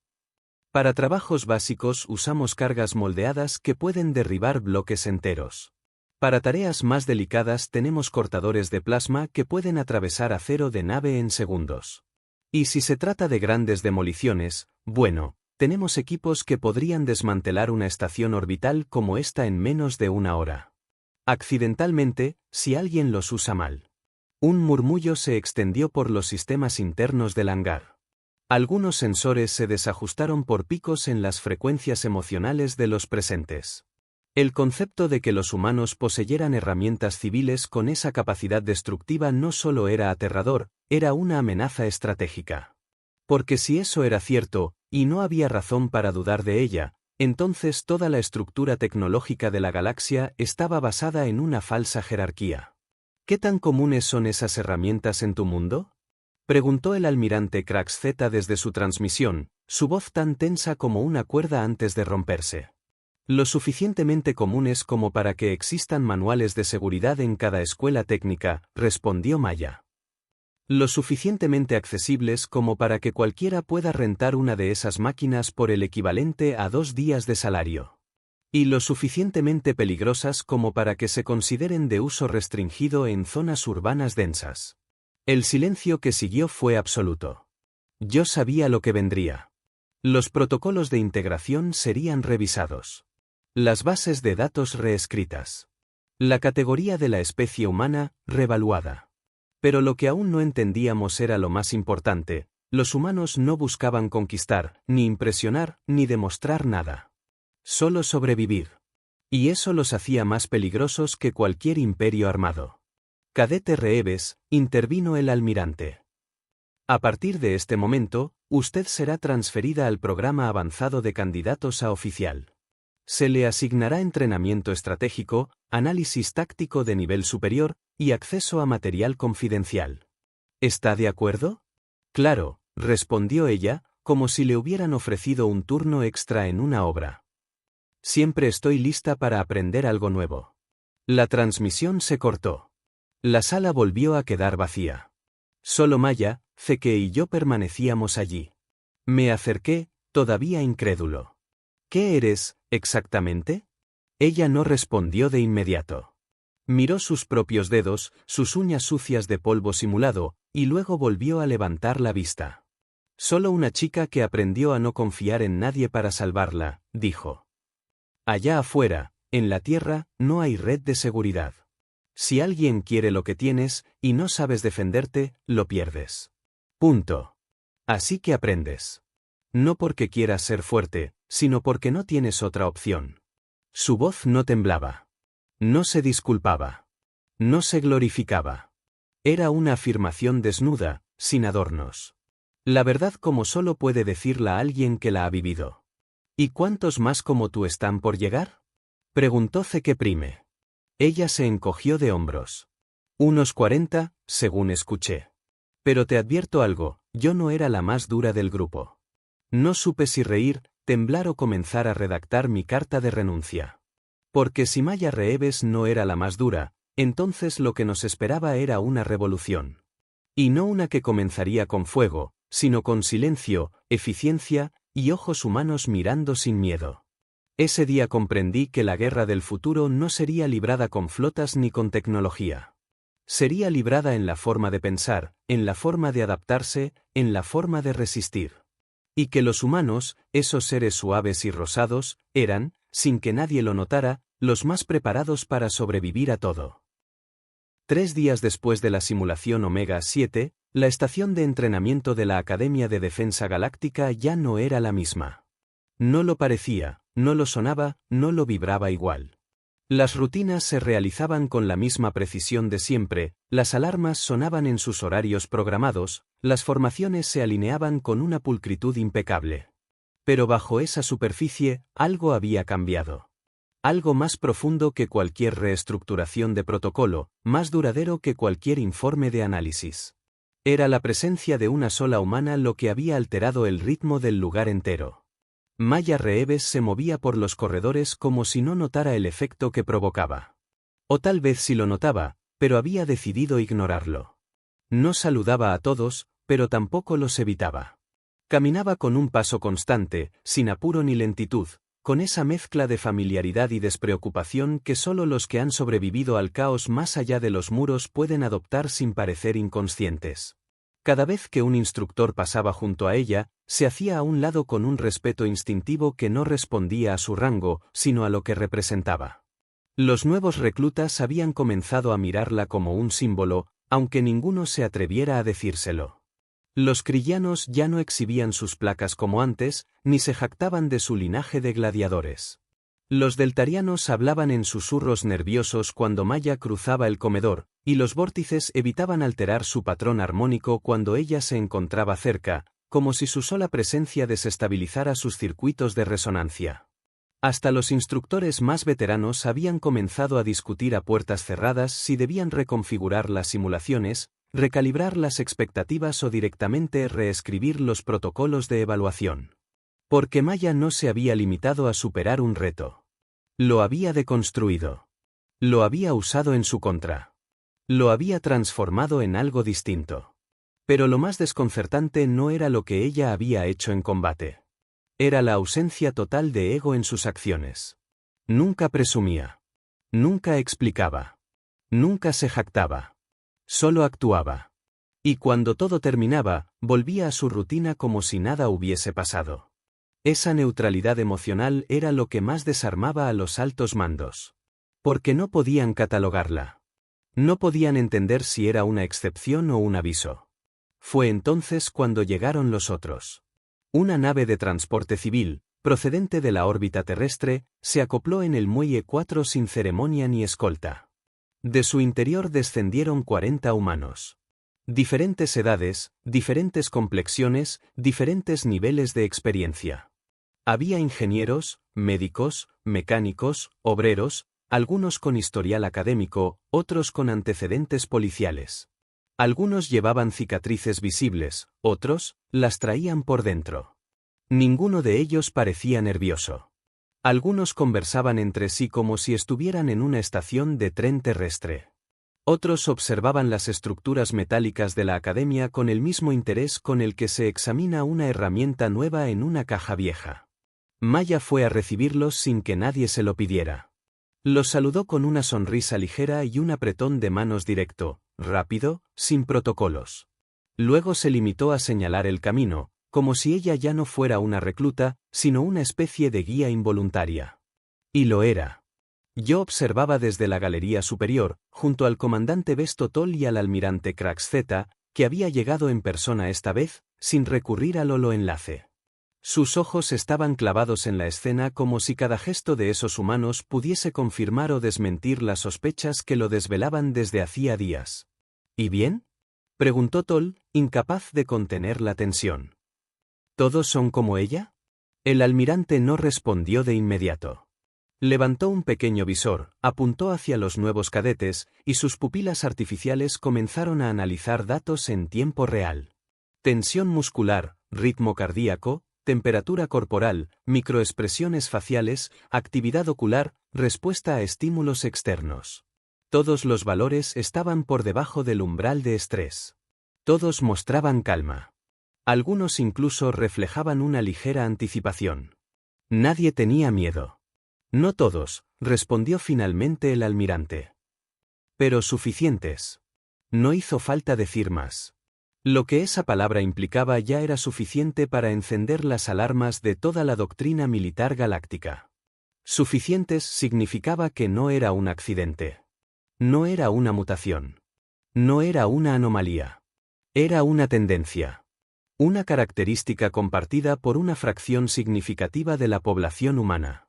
Para trabajos básicos usamos cargas moldeadas que pueden derribar bloques enteros. Para tareas más delicadas tenemos cortadores de plasma que pueden atravesar acero de nave en segundos. Y si se trata de grandes demoliciones, bueno, tenemos equipos que podrían desmantelar una estación orbital como esta en menos de una hora. Accidentalmente, si alguien los usa mal. Un murmullo se extendió por los sistemas internos del hangar. Algunos sensores se desajustaron por picos en las frecuencias emocionales de los presentes. El concepto de que los humanos poseyeran herramientas civiles con esa capacidad destructiva no solo era aterrador, era una amenaza estratégica. Porque si eso era cierto, y no había razón para dudar de ella, entonces toda la estructura tecnológica de la galaxia estaba basada en una falsa jerarquía. ¿Qué tan comunes son esas herramientas en tu mundo? Preguntó el almirante Krax Z desde su transmisión, su voz tan tensa como una cuerda antes de romperse. Lo suficientemente comunes como para que existan manuales de seguridad en cada escuela técnica, respondió Maya. Lo suficientemente accesibles como para que cualquiera pueda rentar una de esas máquinas por el equivalente a 2 días de salario. Y lo suficientemente peligrosas como para que se consideren de uso restringido en zonas urbanas densas. El silencio que siguió fue absoluto. Yo sabía lo que vendría. Los protocolos de integración serían revisados. Las bases de datos reescritas. La categoría de la especie humana, revaluada. Pero lo que aún no entendíamos era lo más importante: los humanos no buscaban conquistar, ni impresionar, ni demostrar nada. Solo sobrevivir. Y eso los hacía más peligrosos que cualquier imperio armado. Cadete Reeves, intervino el almirante. A partir de este momento, usted será transferida al programa avanzado de candidatos a oficial. Se le asignará entrenamiento estratégico, análisis táctico de nivel superior, y acceso a material confidencial. ¿Está de acuerdo? Claro, respondió ella, como si le hubieran ofrecido un turno extra en una obra. Siempre estoy lista para aprender algo nuevo. La transmisión se cortó. La sala volvió a quedar vacía. Solo Maya, Zeke y yo permanecíamos allí. Me acerqué, todavía incrédulo. ¿Qué eres, exactamente? Ella no respondió de inmediato. Miró sus propios dedos, sus uñas sucias de polvo simulado, y luego volvió a levantar la vista. Solo una chica que aprendió a no confiar en nadie para salvarla, dijo. Allá afuera, en la Tierra, no hay red de seguridad. Si alguien quiere lo que tienes, y no sabes defenderte, lo pierdes. Punto. Así que aprendes. No porque quieras ser fuerte, sino porque no tienes otra opción. Su voz no temblaba. No se disculpaba. No se glorificaba. Era una afirmación desnuda, sin adornos. La verdad como solo puede decirla alguien que la ha vivido. ¿Y cuántos más como tú están por llegar? Preguntó Zeke Prime. Ella se encogió de hombros. Unos 40, según escuché. Pero te advierto algo, yo no era la más dura del grupo. No supe si reír, temblar o comenzar a redactar mi carta de renuncia. Porque si Maya Reeves no era la más dura, entonces lo que nos esperaba era una revolución. Y no una que comenzaría con fuego, sino con silencio, eficiencia, y ojos humanos mirando sin miedo. Ese día comprendí que la guerra del futuro no sería librada con flotas ni con tecnología. Sería librada en la forma de pensar, en la forma de adaptarse, en la forma de resistir. Y que los humanos, esos seres suaves y rosados, eran, sin que nadie lo notara, los más preparados para sobrevivir a todo. 3 días después de la simulación Omega 7, la estación de entrenamiento de la Academia de Defensa Galáctica ya no era la misma. No lo parecía, no lo sonaba, no lo vibraba igual. Las rutinas se realizaban con la misma precisión de siempre, las alarmas sonaban en sus horarios programados, las formaciones se alineaban con una pulcritud impecable. Pero bajo esa superficie, algo había cambiado. Algo más profundo que cualquier reestructuración de protocolo, más duradero que cualquier informe de análisis. Era la presencia de una sola humana lo que había alterado el ritmo del lugar entero. Maya Reeves se movía por los corredores como si no notara el efecto que provocaba. O tal vez sí lo notaba, pero había decidido ignorarlo. No saludaba a todos, pero tampoco los evitaba. Caminaba con un paso constante, sin apuro ni lentitud, con esa mezcla de familiaridad y despreocupación que solo los que han sobrevivido al caos más allá de los muros pueden adoptar sin parecer inconscientes. Cada vez que un instructor pasaba junto a ella, se hacía a un lado con un respeto instintivo que no respondía a su rango, sino a lo que representaba. Los nuevos reclutas habían comenzado a mirarla como un símbolo, aunque ninguno se atreviera a decírselo. Los crillanos ya no exhibían sus placas como antes, ni se jactaban de su linaje de gladiadores. Los deltarianos hablaban en susurros nerviosos cuando Maya cruzaba el comedor, y los vórtices evitaban alterar su patrón armónico cuando ella se encontraba cerca, como si su sola presencia desestabilizara sus circuitos de resonancia. Hasta los instructores más veteranos habían comenzado a discutir a puertas cerradas si debían reconfigurar las simulaciones, recalibrar las expectativas o directamente reescribir los protocolos de evaluación. Porque Maya no se había limitado a superar un reto. Lo había deconstruido. Lo había usado en su contra. Lo había transformado en algo distinto. Pero lo más desconcertante no era lo que ella había hecho en combate. Era la ausencia total de ego en sus acciones. Nunca presumía. Nunca explicaba. Nunca se jactaba. Solo actuaba. Y cuando todo terminaba, volvía a su rutina como si nada hubiese pasado. Esa neutralidad emocional era lo que más desarmaba a los altos mandos. Porque no podían catalogarla. No podían entender si era una excepción o un aviso. Fue entonces cuando llegaron los otros. Una nave de transporte civil, procedente de la órbita terrestre, se acopló en el muelle 4 sin ceremonia ni escolta. De su interior descendieron 40 humanos. Diferentes edades, diferentes complexiones, diferentes niveles de experiencia. Había ingenieros, médicos, mecánicos, obreros, algunos con historial académico, otros con antecedentes policiales. Algunos llevaban cicatrices visibles, otros las traían por dentro. Ninguno de ellos parecía nervioso. Algunos conversaban entre sí como si estuvieran en una estación de tren terrestre. Otros observaban las estructuras metálicas de la academia con el mismo interés con el que se examina una herramienta nueva en una caja vieja. Maya fue a recibirlos sin que nadie se lo pidiera. Los saludó con una sonrisa ligera y un apretón de manos directo, rápido, sin protocolos. Luego se limitó a señalar el camino, como si ella ya no fuera una recluta, sino una especie de guía involuntaria. Y lo era. Yo observaba desde la galería superior, junto al comandante Besto Toll y al almirante Krax Z, que había llegado en persona esta vez, sin recurrir al holoenlace. Sus ojos estaban clavados en la escena como si cada gesto de esos humanos pudiese confirmar o desmentir las sospechas que lo desvelaban desde hacía días. ¿Y bien?, preguntó Toll, incapaz de contener la tensión. ¿Todos son como ella? El almirante no respondió de inmediato. Levantó un pequeño visor, apuntó hacia los nuevos cadetes, y sus pupilas artificiales comenzaron a analizar datos en tiempo real. Tensión muscular, ritmo cardíaco, temperatura corporal, microexpresiones faciales, actividad ocular, respuesta a estímulos externos. Todos los valores estaban por debajo del umbral de estrés. Todos mostraban calma. Algunos incluso reflejaban una ligera anticipación. Nadie tenía miedo. No todos, respondió finalmente el almirante. Pero suficientes. No hizo falta decir más. Lo que esa palabra implicaba ya era suficiente para encender las alarmas de toda la doctrina militar galáctica. Suficientes significaba que no era un accidente. No era una mutación. No era una anomalía. Era una tendencia. Una característica compartida por una fracción significativa de la población humana.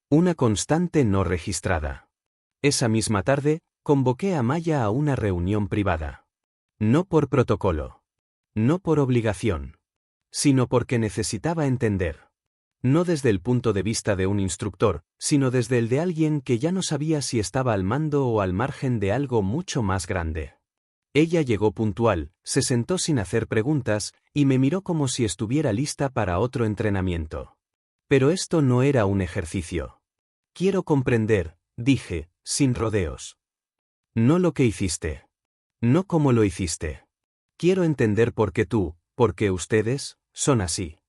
Una constante no registrada. Esa misma tarde, convoqué a Maya a una reunión privada. No por protocolo. No por obligación. Sino porque necesitaba entender. No desde el punto de vista de un instructor, sino desde el de alguien que ya no sabía si estaba al mando o al margen de algo mucho más grande. Ella llegó puntual, se sentó sin hacer preguntas, y me miró como si estuviera lista para otro entrenamiento. Pero esto no era un ejercicio. Quiero comprender, dije, sin rodeos. No lo que hiciste. No cómo lo hiciste. Quiero entender por qué tú, por qué ustedes, son así.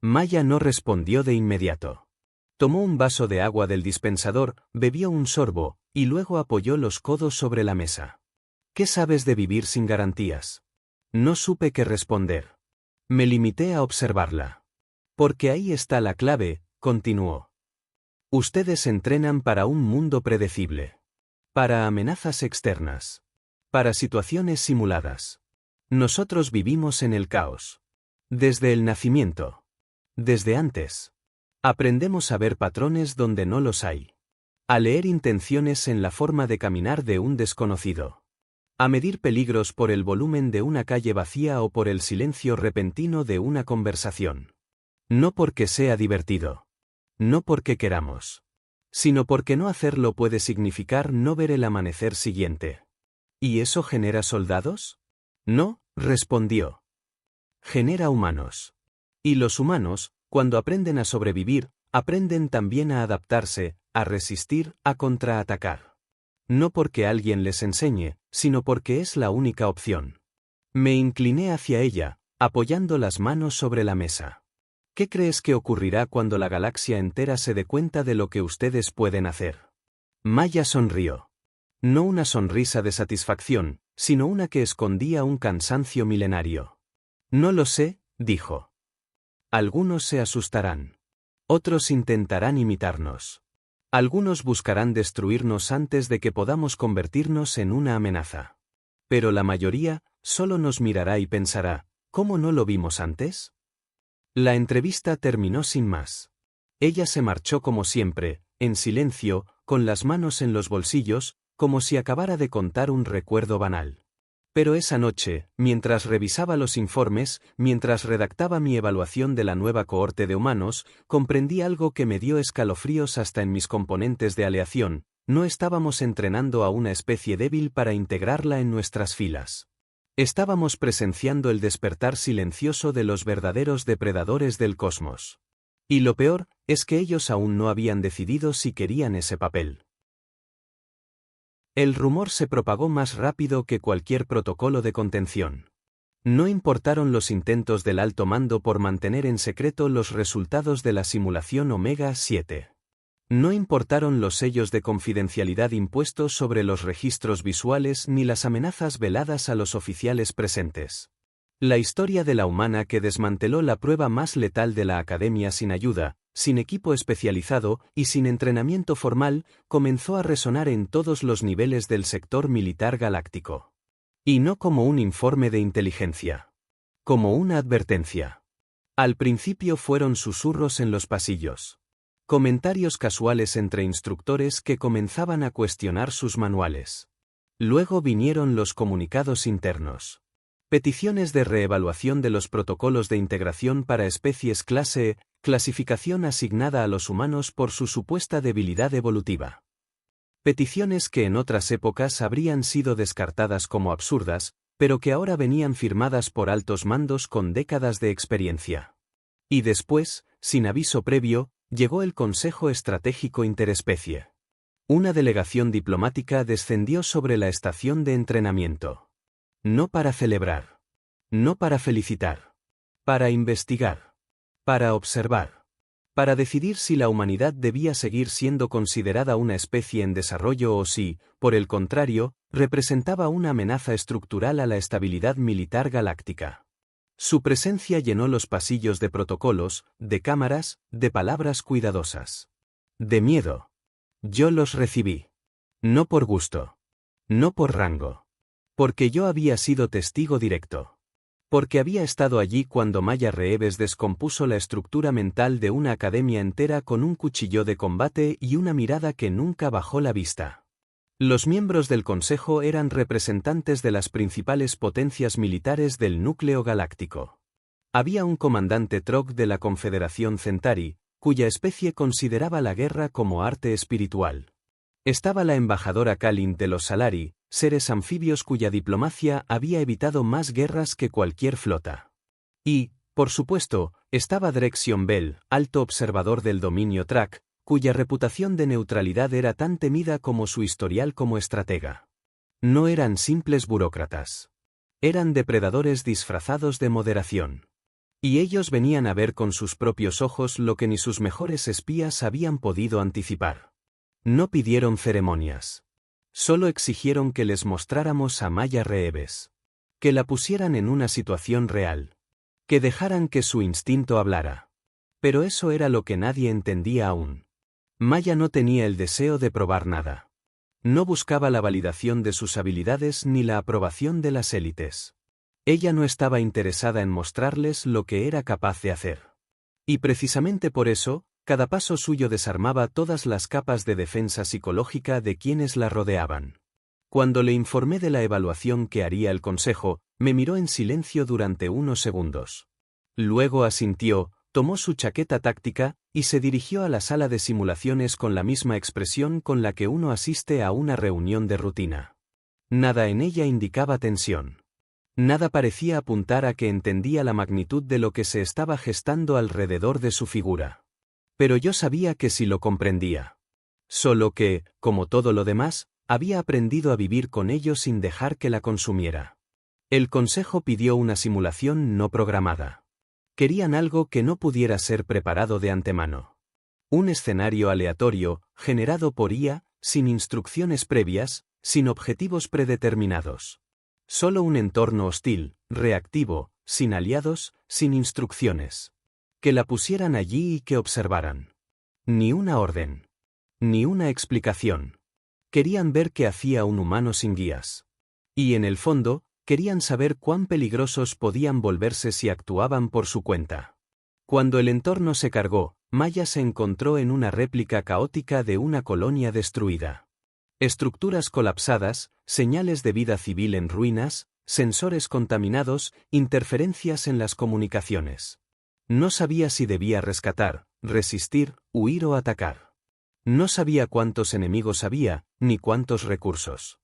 Maya no respondió de inmediato. Tomó un vaso de agua del dispensador, bebió un sorbo, y luego apoyó los codos sobre la mesa. ¿Qué sabes de vivir sin garantías? No supe qué responder. Me limité a observarla. Porque ahí está la clave, continuó. Ustedes entrenan para un mundo predecible. Para amenazas externas. Para situaciones simuladas. Nosotros vivimos en el caos. Desde el nacimiento. Desde antes. Aprendemos a ver patrones donde no los hay. A leer intenciones en la forma de caminar de un desconocido. A medir peligros por el volumen de una calle vacía o por el silencio repentino de una conversación. No porque sea divertido. No porque queramos. Sino porque no hacerlo puede significar no ver el amanecer siguiente. ¿Y eso genera soldados? No, respondió. Genera humanos. Y los humanos, cuando aprenden a sobrevivir, aprenden también a adaptarse, a resistir, a contraatacar. No porque alguien les enseñe, sino porque es la única opción. Me incliné hacia ella, apoyando las manos sobre la mesa. ¿Qué crees que ocurrirá cuando la galaxia entera se dé cuenta de lo que ustedes pueden hacer? Maya sonrió. No una sonrisa de satisfacción, sino una que escondía un cansancio milenario. No lo sé, dijo. Algunos se asustarán. Otros intentarán imitarnos. Algunos buscarán destruirnos antes de que podamos convertirnos en una amenaza. Pero la mayoría solo nos mirará y pensará, ¿cómo no lo vimos antes? La entrevista terminó sin más. Ella se marchó como siempre, en silencio, con las manos en los bolsillos, como si acabara de contar un recuerdo banal. Pero esa noche, mientras revisaba los informes, mientras redactaba mi evaluación de la nueva cohorte de humanos, comprendí algo que me dio escalofríos hasta en mis componentes de aleación: no estábamos entrenando a una especie débil para integrarla en nuestras filas. Estábamos presenciando el despertar silencioso de los verdaderos depredadores del cosmos. Y lo peor, es que ellos aún no habían decidido si querían ese papel. El rumor se propagó más rápido que cualquier protocolo de contención. No importaron los intentos del alto mando por mantener en secreto los resultados de la simulación Omega 7. No importaron los sellos de confidencialidad impuestos sobre los registros visuales ni las amenazas veladas a los oficiales presentes. La historia de la humana que desmanteló la prueba más letal de la Academia sin ayuda, sin equipo especializado y sin entrenamiento formal, comenzó a resonar en todos los niveles del sector militar galáctico. Y no como un informe de inteligencia. Como una advertencia. Al principio fueron susurros en los pasillos. Comentarios casuales entre instructores que comenzaban a cuestionar sus manuales. Luego vinieron los comunicados internos. Peticiones de reevaluación de los protocolos de integración para especies clase E, clasificación asignada a los humanos por su supuesta debilidad evolutiva. Peticiones que en otras épocas habrían sido descartadas como absurdas, pero que ahora venían firmadas por altos mandos con décadas de experiencia. Y después, sin aviso previo, llegó el Consejo Estratégico Interespecie. Una delegación diplomática descendió sobre la estación de entrenamiento. No para celebrar. No para felicitar. Para investigar. Para observar. Para decidir si la humanidad debía seguir siendo considerada una especie en desarrollo o si, por el contrario, representaba una amenaza estructural a la estabilidad militar galáctica. Su presencia llenó los pasillos de protocolos, de cámaras, de palabras cuidadosas. De miedo. Yo los recibí. No por gusto. No por rango. Porque yo había sido testigo directo. Porque había estado allí cuando Maya Reeves descompuso la estructura mental de una academia entera con un cuchillo de combate y una mirada que nunca bajó la vista. Los miembros del Consejo eran representantes de las principales potencias militares del núcleo galáctico. Había un comandante Trog de la Confederación Centauri, cuya especie consideraba la guerra como arte espiritual. Estaba la embajadora Kalin de los Salari, seres anfibios cuya diplomacia había evitado más guerras que cualquier flota. Y, por supuesto, estaba Drexion Bell, alto observador del dominio Track, cuya reputación de neutralidad era tan temida como su historial como estratega. No eran simples burócratas. Eran depredadores disfrazados de moderación. Y ellos venían a ver con sus propios ojos lo que ni sus mejores espías habían podido anticipar. No pidieron ceremonias. Solo exigieron que les mostráramos a Maya Reeves. Que la pusieran en una situación real. Que dejaran que su instinto hablara. Pero eso era lo que nadie entendía aún. Maya no tenía el deseo de probar nada. No buscaba la validación de sus habilidades ni la aprobación de las élites. Ella no estaba interesada en mostrarles lo que era capaz de hacer. Y precisamente por eso, cada paso suyo desarmaba todas las capas de defensa psicológica de quienes la rodeaban. Cuando le informé de la evaluación que haría el consejo, me miró en silencio durante unos segundos. Luego asintió, tomó su chaqueta táctica, y se dirigió a la sala de simulaciones con la misma expresión con la que uno asiste a una reunión de rutina. Nada en ella indicaba tensión. Nada parecía apuntar a que entendía la magnitud de lo que se estaba gestando alrededor de su figura. Pero yo sabía que sí lo comprendía. Solo que, como todo lo demás, había aprendido a vivir con ello sin dejar que la consumiera. El consejo pidió una simulación no programada. Querían algo que no pudiera ser preparado de antemano. Un escenario aleatorio, generado por IA, sin instrucciones previas, sin objetivos predeterminados. Solo un entorno hostil, reactivo, sin aliados, sin instrucciones. Que la pusieran allí y que observaran. Ni una orden. Ni una explicación. Querían ver qué hacía un humano sin guías. Y en el fondo, querían saber cuán peligrosos podían volverse si actuaban por su cuenta. Cuando el entorno se cargó, Maya se encontró en una réplica caótica de una colonia destruida. Estructuras colapsadas, señales de vida civil en ruinas, sensores contaminados, interferencias en las comunicaciones. No sabía si debía rescatar, resistir, huir o atacar. No sabía cuántos enemigos había, ni cuántos recursos.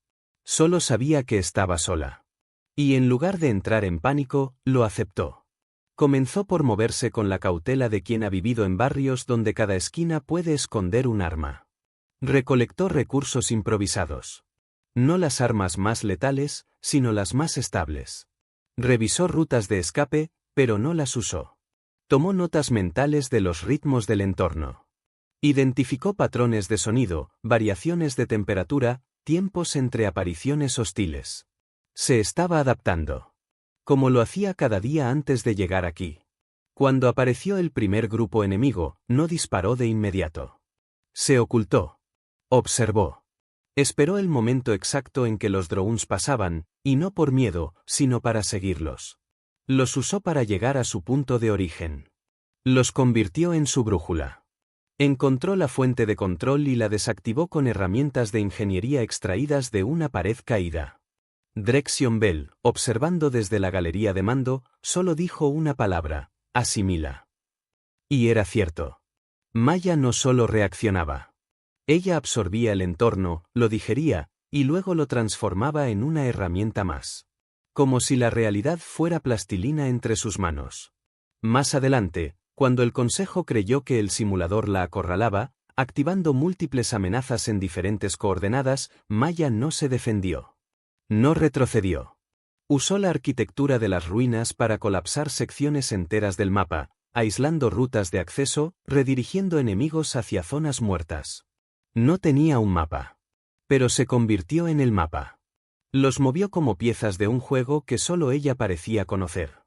Solo sabía que estaba sola. Y en lugar de entrar en pánico, lo aceptó. Comenzó por moverse con la cautela de quien ha vivido en barrios donde cada esquina puede esconder un arma. Recolectó recursos improvisados. No las armas más letales, sino las más estables. Revisó rutas de escape, pero no las usó. Tomó notas mentales de los ritmos del entorno. Identificó patrones de sonido, variaciones de temperatura, tiempos entre apariciones hostiles. Se estaba adaptando. Como lo hacía cada día antes de llegar aquí. Cuando apareció el primer grupo enemigo, no disparó de inmediato. Se ocultó. Observó. Esperó el momento exacto en que los drones pasaban, y no por miedo, sino para seguirlos. Los usó para llegar a su punto de origen. Los convirtió en su brújula. Encontró la fuente de control y la desactivó con herramientas de ingeniería extraídas de una pared caída. Drexion Bell, observando desde la galería de mando, solo dijo una palabra: asimila. Y era cierto. Maya no solo reaccionaba. Ella absorbía el entorno, lo digería, y luego lo transformaba en una herramienta más. Como si la realidad fuera plastilina entre sus manos. Más adelante, cuando el consejo creyó que el simulador la acorralaba, activando múltiples amenazas en diferentes coordenadas, Maya no se defendió. No retrocedió. Usó la arquitectura de las ruinas para colapsar secciones enteras del mapa, aislando rutas de acceso, redirigiendo enemigos hacia zonas muertas. No tenía un mapa. Pero se convirtió en el mapa. Los movió como piezas de un juego que solo ella parecía conocer.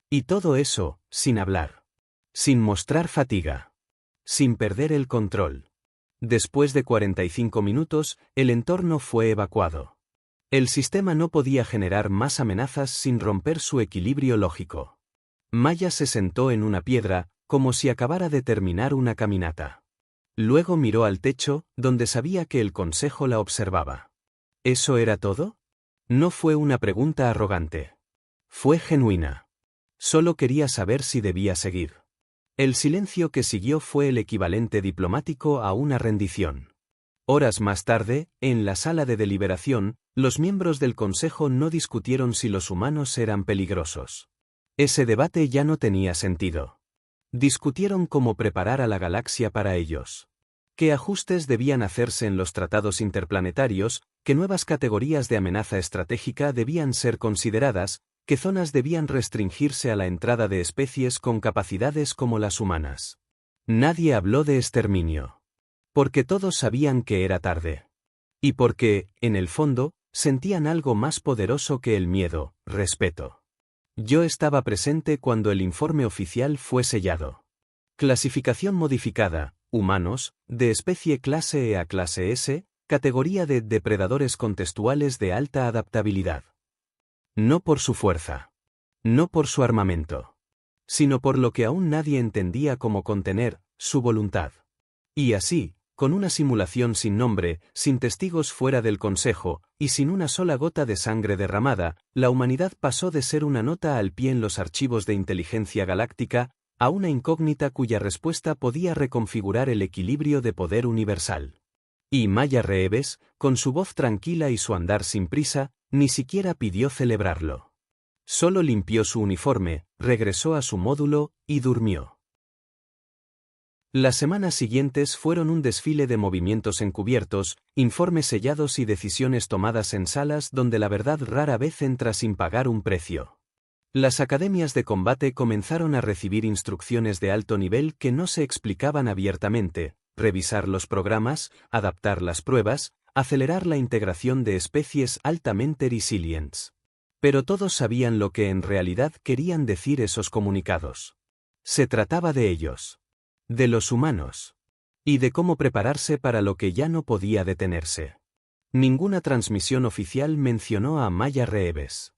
Y todo eso, sin hablar. Sin mostrar fatiga. Sin perder el control. Después de 45 minutos, el entorno fue evacuado. El sistema no podía generar más amenazas sin romper su equilibrio lógico. Maya se sentó en una piedra, como si acabara de terminar una caminata. Luego miró al techo, donde sabía que el consejo la observaba. ¿Eso era todo? No fue una pregunta arrogante. Fue genuina. Solo quería saber si debía seguir. El silencio que siguió fue el equivalente diplomático a una rendición. Horas más tarde, en la sala de deliberación, los miembros del consejo no discutieron si los humanos eran peligrosos. Ese debate ya no tenía sentido. Discutieron cómo preparar a la galaxia para ellos. Qué ajustes debían hacerse en los tratados interplanetarios, qué nuevas categorías de amenaza estratégica debían ser consideradas, qué zonas debían restringirse a la entrada de especies con capacidades como las humanas. Nadie habló de exterminio. Porque todos sabían que era tarde. Y porque, en el fondo, sentían algo más poderoso que el miedo: respeto. Yo estaba presente cuando el informe oficial fue sellado. Clasificación modificada: humanos, de especie clase E a clase S, categoría de depredadores contextuales de alta adaptabilidad. No por su fuerza. No por su armamento. Sino por lo que aún nadie entendía cómo contener: su voluntad. Y así, con una simulación sin nombre, sin testigos fuera del Consejo, y sin una sola gota de sangre derramada, la humanidad pasó de ser una nota al pie en los archivos de inteligencia galáctica, a una incógnita cuya respuesta podía reconfigurar el equilibrio de poder universal. Y Maya Reeves, con su voz tranquila y su andar sin prisa, ni siquiera pidió celebrarlo. Solo limpió su uniforme, regresó a su módulo, y durmió. Las semanas siguientes fueron un desfile de movimientos encubiertos, informes sellados y decisiones tomadas en salas donde la verdad rara vez entra sin pagar un precio. Las academias de combate comenzaron a recibir instrucciones de alto nivel que no se explicaban abiertamente: revisar los programas, adaptar las pruebas, acelerar la integración de especies altamente resilientes. Pero todos sabían lo que en realidad querían decir esos comunicados. Se trataba de ellos. De los humanos. Y de cómo prepararse para lo que ya no podía detenerse. Ninguna transmisión oficial mencionó a Maya Reeves.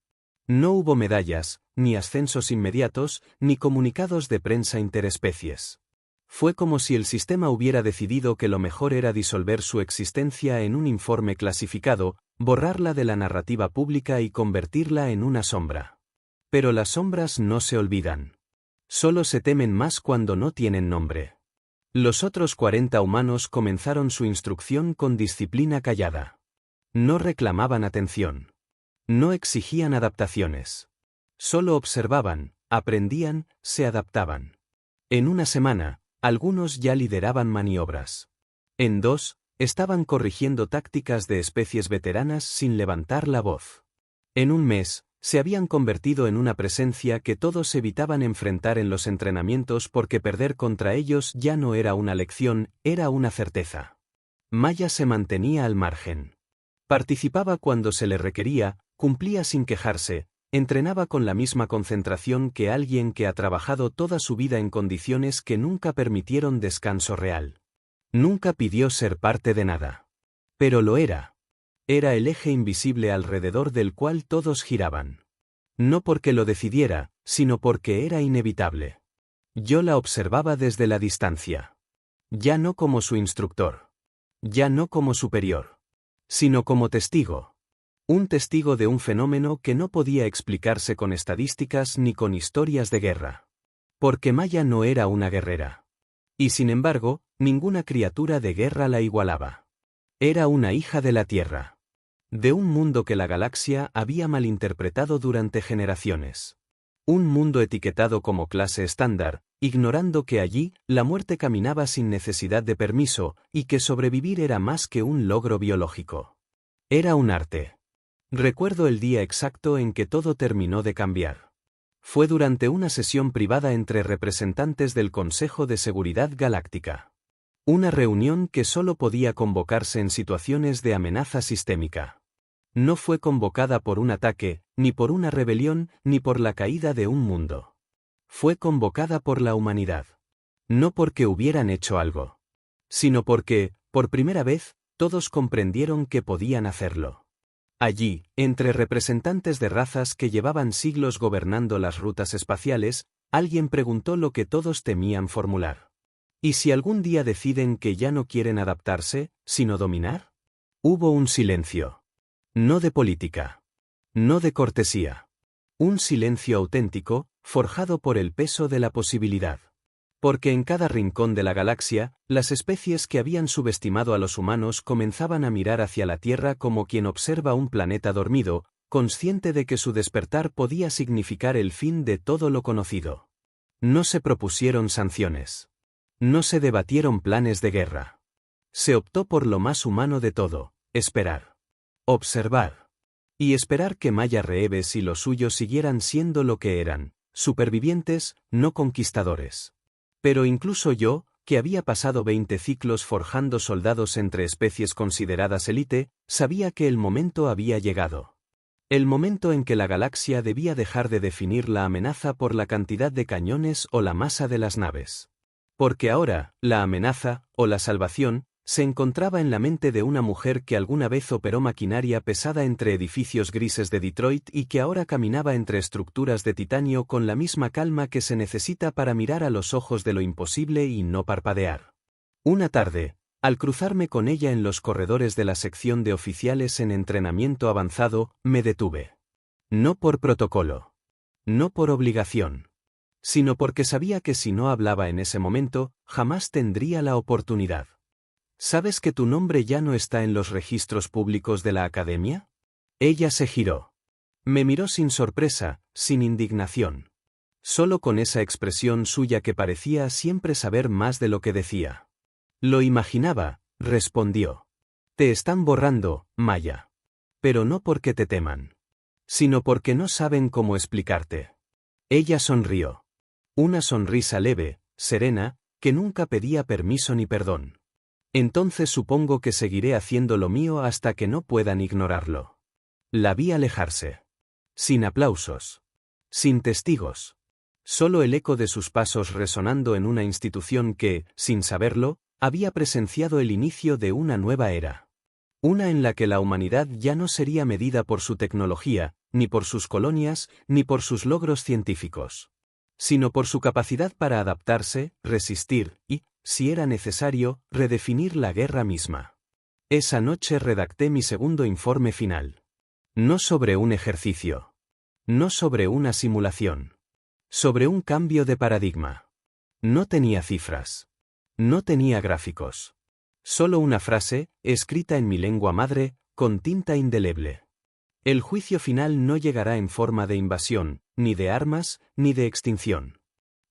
No hubo medallas, ni ascensos inmediatos, ni comunicados de prensa interespecies. Fue como si el sistema hubiera decidido que lo mejor era disolver su existencia en un informe clasificado, borrarla de la narrativa pública y convertirla en una sombra. Pero las sombras no se olvidan. Solo se temen más cuando no tienen nombre. Los otros 40 humanos comenzaron su instrucción con disciplina callada. No reclamaban atención. No exigían adaptaciones. Solo observaban, aprendían, se adaptaban. En una semana, algunos ya lideraban maniobras. En 2, estaban corrigiendo tácticas de especies veteranas sin levantar la voz. En un mes, se habían convertido en una presencia que todos evitaban enfrentar en los entrenamientos porque perder contra ellos ya no era una lección, era una certeza. Maya se mantenía al margen. Participaba cuando se le requería, cumplía sin quejarse, entrenaba con la misma concentración que alguien que ha trabajado toda su vida en condiciones que nunca permitieron descanso real. Nunca pidió ser parte de nada. Pero lo era. Era el eje invisible alrededor del cual todos giraban. No porque lo decidiera, sino porque era inevitable. Yo la observaba desde la distancia. Ya no como su instructor. Ya no como superior. Sino como testigo. Un testigo de un fenómeno que no podía explicarse con estadísticas ni con historias de guerra. Porque Maya no era una guerrera. Y sin embargo, ninguna criatura de guerra la igualaba. Era una hija de la Tierra. De un mundo que la galaxia había malinterpretado durante generaciones. Un mundo etiquetado como clase estándar, ignorando que allí la muerte caminaba sin necesidad de permiso y que sobrevivir era más que un logro biológico. Era un arte. Recuerdo el día exacto en que todo terminó de cambiar. Fue durante una sesión privada entre representantes del Consejo de Seguridad Galáctica. Una reunión que solo podía convocarse en situaciones de amenaza sistémica. No fue convocada por un ataque, ni por una rebelión, ni por la caída de un mundo. Fue convocada por la humanidad. No porque hubieran hecho algo. Sino porque, por primera vez, todos comprendieron que podían hacerlo. Allí, entre representantes de razas que llevaban siglos gobernando las rutas espaciales, alguien preguntó lo que todos temían formular. ¿Y si algún día deciden que ya no quieren adaptarse, sino dominar? Hubo un silencio. No de política. No de cortesía. Un silencio auténtico, forjado por el peso de la posibilidad. Porque en cada rincón de la galaxia, las especies que habían subestimado a los humanos comenzaban a mirar hacia la Tierra como quien observa un planeta dormido, consciente de que su despertar podía significar el fin de todo lo conocido. No se propusieron sanciones. No se debatieron planes de guerra. Se optó por lo más humano de todo: esperar. Observar. Y esperar que Maya Reeves y los suyos siguieran siendo lo que eran, supervivientes, no conquistadores. Pero incluso yo, que había pasado 20 ciclos forjando soldados entre especies consideradas élite, sabía que el momento había llegado. El momento en que la galaxia debía dejar de definir la amenaza por la cantidad de cañones o la masa de las naves. Porque ahora, la amenaza, o la salvación, se encontraba en la mente de una mujer que alguna vez operó maquinaria pesada entre edificios grises de Detroit y que ahora caminaba entre estructuras de titanio con la misma calma que se necesita para mirar a los ojos de lo imposible y no parpadear. Una tarde, al cruzarme con ella en los corredores de la sección de oficiales en entrenamiento avanzado, me detuve. No por protocolo. No por obligación. Sino porque sabía que si no hablaba en ese momento, jamás tendría la oportunidad. ¿Sabes que tu nombre ya no está en los registros públicos de la academia? Ella se giró. Me miró sin sorpresa, sin indignación. Solo con esa expresión suya que parecía siempre saber más de lo que decía. Lo imaginaba, respondió. Te están borrando, Maya. Pero no porque te teman. Sino porque no saben cómo explicarte. Ella sonrió. Una sonrisa leve, serena, que nunca pedía permiso ni perdón. Entonces supongo que seguiré haciendo lo mío hasta que no puedan ignorarlo. La vi alejarse. Sin aplausos. Sin testigos. Solo el eco de sus pasos resonando en una institución que, sin saberlo, había presenciado el inicio de una nueva era. Una en la que la humanidad ya no sería medida por su tecnología, ni por sus colonias, ni por sus logros científicos. Sino por su capacidad para adaptarse, resistir y, si era necesario, redefinir la guerra misma. Esa noche redacté mi segundo informe final. No sobre un ejercicio. No sobre una simulación. Sobre un cambio de paradigma. No tenía cifras. No tenía gráficos. Solo una frase, escrita en mi lengua madre, con tinta indeleble. El juicio final no llegará en forma de invasión, ni de armas, ni de extinción.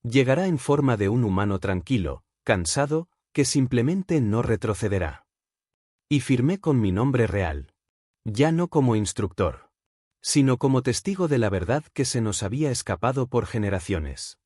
Llegará en forma de un humano tranquilo, cansado, que simplemente no retrocederá. Y firmé con mi nombre real. Ya no como instructor. Sino como testigo de la verdad que se nos había escapado por generaciones.